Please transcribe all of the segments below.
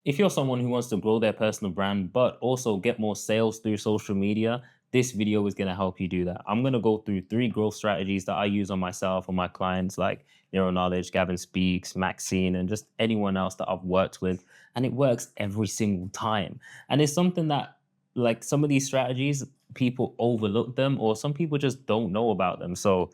if you're someone who wants to grow their personal brand, but also get more sales through social media, this video is going to help you do that. I'm going to go through 3 growth strategies that I use on myself and my clients like Neural Knowledge, Gavin Speaks, Maxine, and just anyone else that I've worked with. And it works every single time. And it's something that, like, some of these strategies, people overlook them or some people just don't know about them. So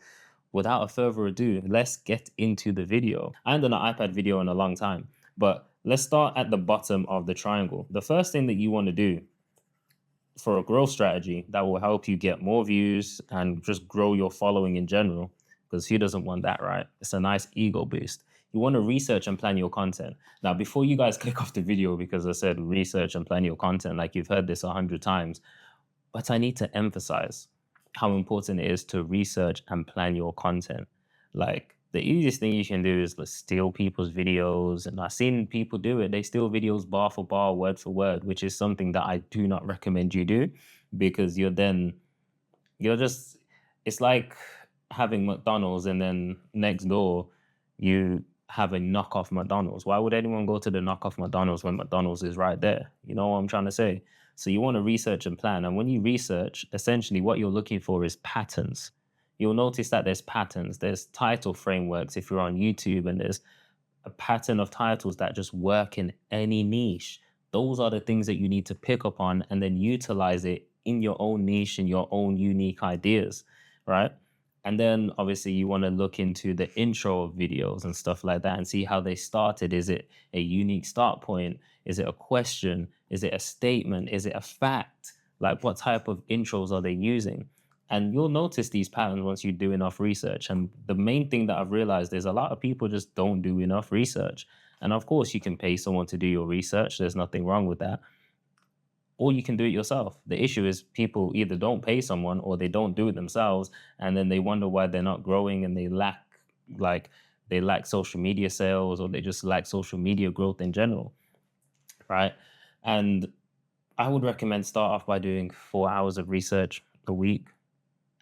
without a further ado, let's get into the video. I haven't done an iPad video in a long time, but let's start at the bottom of the triangle. The first thing that you want to do for a growth strategy that will help you get more views and just grow your following in general, because who doesn't want that, right? It's a nice ego boost. You want to research and plan your content. Now, before you guys click off the video because I said research and plan your content, like you've heard this 100 times, but I need to emphasize how important it is to research and plan your content. Like, the easiest thing you can do is like steal people's videos. And I've seen people do it. They steal videos bar for bar, word for word, which is something that I do not recommend you do, because you're just, it's like having McDonald's and then next door you have a knockoff McDonald's. Why would anyone go to the knockoff McDonald's when McDonald's is right there? You know what I'm trying to say? So you want to research and plan. And when you research, essentially what you're looking for is patterns. You'll notice that there's patterns, there's title frameworks if you're on YouTube, and there's a pattern of titles that just work in any niche. Those are the things that you need to pick up on and then utilize it in your own niche and your own unique ideas, right? And then obviously you want to look into the intro of videos and stuff like that and see how they started. Is it a unique start point? Is it a question? Is it a statement? Is it a fact? Like, what type of intros are they using? And you'll notice these patterns once you do enough research. And the main thing that I've realized is a lot of people just don't do enough research. And of course, you can pay someone to do your research. There's nothing wrong with that. Or you can do it yourself. The issue is people either don't pay someone or they don't do it themselves. And then they wonder why they're not growing and like, they lack social media sales, or they just lack social media growth in general. Right. And I would recommend start off by doing 4 hours of research a week.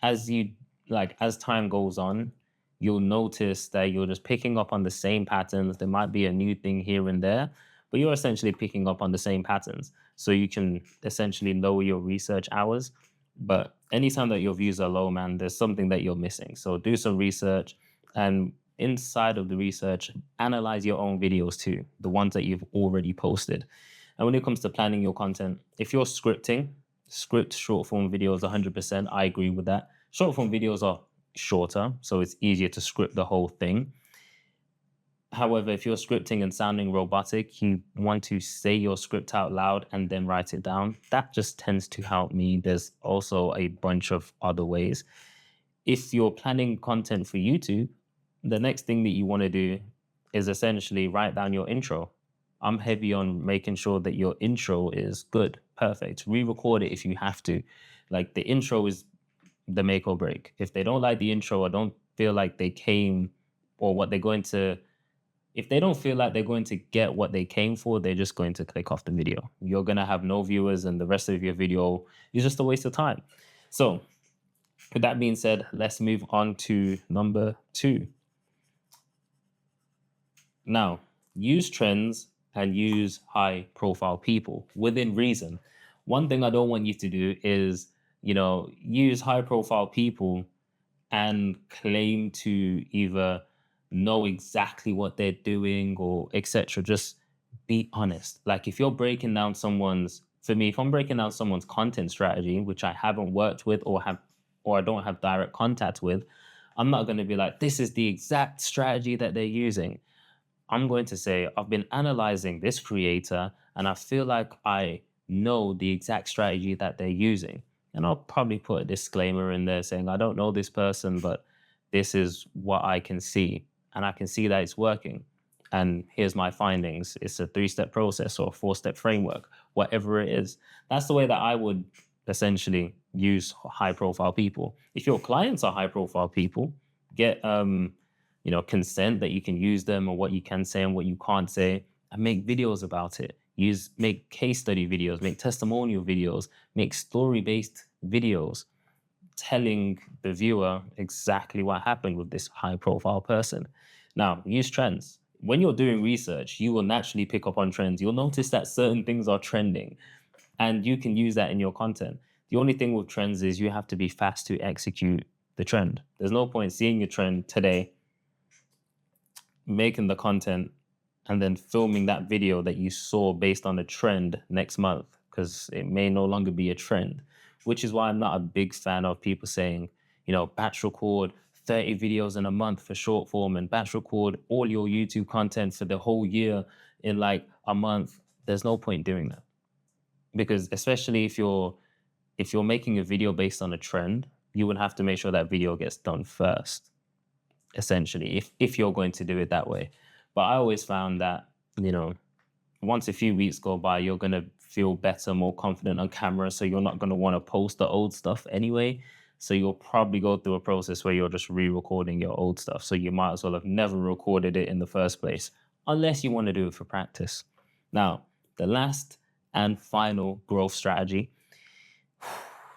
As time goes on, you'll notice that you're just picking up on the same patterns. There might be a new thing here and there, but you're essentially picking up on the same patterns. So you can essentially lower your research hours. But anytime that your views are low, man, there's something that you're missing. So do some research, and inside of the research, analyze your own videos too, the ones that you've already posted. And when it comes to planning your content, if you're scripting, script short form videos 100%. I agree with that. Short form videos are shorter, so it's easier to script the whole thing. However, if you're scripting and sounding robotic, you want to say your script out loud and then write it down. That just tends to help me. There's also a bunch of other ways. If you're planning content for YouTube, the next thing that you want to do is essentially write down your intro. I'm heavy on making sure that your intro is good, perfect. Re-record it if you have to. Like, the intro is the make or break. If they don't like the intro or don't feel like they came or what they're going to, if they don't feel like they're going to get what they came for, they're just going to click off the video. You're going to have no viewers and the rest of your video is just a waste of time. So, with that being said, let's move on to number 2. Now, use trends and use high profile people within reason. One thing I don't want you to do is, use high profile people and claim to either know exactly what they're doing or etc. Just be honest. Like, if you're breaking down for me, if I'm breaking down someone's content strategy, which I haven't worked with or I don't have direct contact with, I'm not going to be like, this is the exact strategy that they're using. I'm going to say, I've been analyzing this creator and I feel like I know the exact strategy that they're using. And I'll probably put a disclaimer in there saying, I don't know this person, but this is what I can see. And I can see that it's working. And here's my findings. It's a 3-step process or a 4-step framework, whatever it is. That's the way that I would essentially use high profile people. If your clients are high profile people, get consent that you can use them or what you can say and what you can't say, and make videos about it. Make case study videos, make testimonial videos, make story-based videos telling the viewer exactly what happened with this high profile person. Now, use trends. when you're doing research, you will naturally pick up on trends. You'll notice that certain things are trending and you can use that in your content. The only thing with trends is you have to be fast to execute the trend. There's no point seeing a trend today, making the content, and then filming that video that you saw based on a trend next month because it may no longer be a trend, which is why I'm not a big fan of people saying, batch record 30 videos in a month for short form and batch record all your YouTube content for the whole year in like a month. There's no point doing that because especially if you're making a video based on a trend, you would have to make sure that video gets done first, essentially, if you're going to do it that way. But I always found that, once a few weeks go by, you're gonna feel better, more confident on camera. So you're not gonna want to post the old stuff anyway. So you'll probably go through a process where you're just re-recording your old stuff. So you might as well have never recorded it in the first place, unless you want to do it for practice. Now, the last and final growth strategy.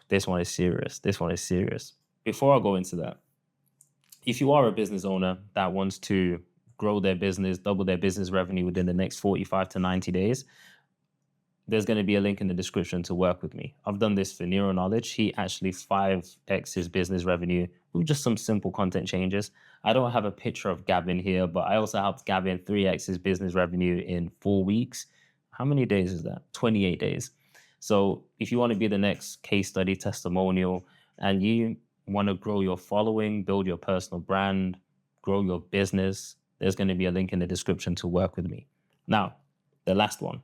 This one is serious. This one is serious. Before I go into that, if you are a business owner that wants to grow their business, double their business revenue within the next 45 to 90 days, there's going to be a link in the description to work with me. I've done this for Nero Knowledge. He actually 5x his business revenue with just some simple content changes. I don't have a picture of Gavin here, but I also helped Gavin 3x his business revenue in 4 weeks. How many days is that? 28 days. So if you want to be the next case study testimonial and you want to grow your following, build your personal brand, grow your business, there's going to be a link in the description to work with me. Now, the last one.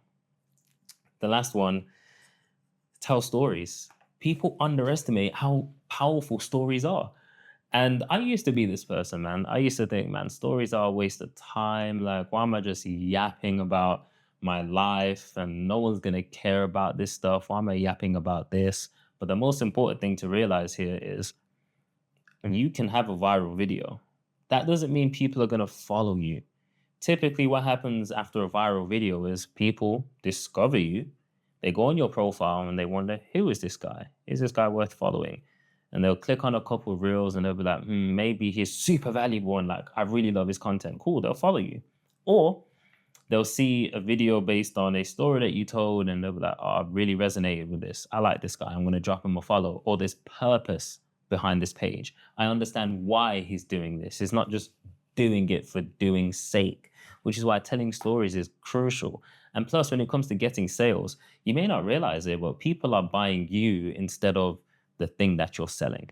Tell stories. People underestimate how powerful stories are. And I used to be this person, man. I used to think, man, stories are a waste of time. Like, why am I just yapping about my life and no one's going to care about this stuff? Why am I yapping about this? But the most important thing to realize here is you can have a viral video. That doesn't mean people are going to follow you. Typically, what happens after a viral video is people discover you. They go on your profile and they wonder, who is this guy? Is this guy worth following? And they'll click on a couple of reels and they'll be like, maybe he's super valuable and like, I really love his content. Cool, they'll follow you. Or they'll see a video based on a story that you told and they'll be like, oh, I really resonated with this. I like this guy. I'm going to drop him a follow. Or there's purpose behind this page. I understand why he's doing this. It's not just doing it for doing sake, which is why telling stories is crucial. And plus, when it comes to getting sales, you may not realize it, but people are buying you instead of the thing that you're selling.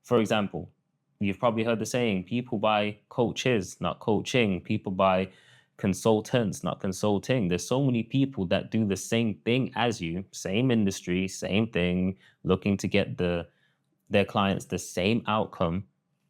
For example, you've probably heard the saying, people buy coaches, not coaching. People buy consultants, not consulting. There's so many people that do the same thing as you, same industry, same thing, looking to get their clients the same outcome.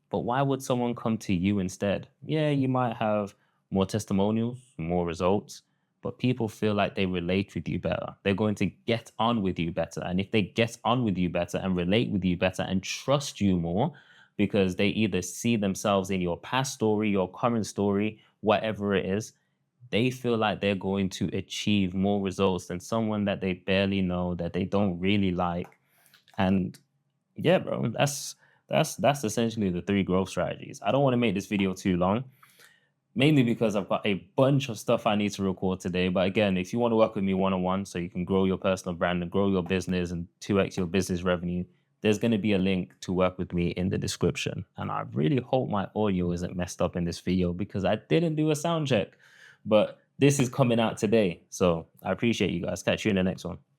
But why would someone come to you instead? Yeah, you might have more testimonials, more results, but people feel like they relate with you better. They're going to get on with you better. And if they get on with you better and relate with you better and trust you more, because they either see themselves in your past story, your current story, whatever it is, they feel like they're going to achieve more results than someone that they barely know, that they don't really like. And yeah, bro, that's essentially the 3 growth strategies. I don't want to make this video too long, mainly because I've got a bunch of stuff I need to record today. But again, if you want to work with me one-on-one so you can grow your personal brand and grow your business and 2x your business revenue, there's going to be a link to work with me in the description. And I really hope my audio isn't messed up in this video because I didn't do a sound check, but this is coming out today. So I appreciate you guys. Catch you in the next one.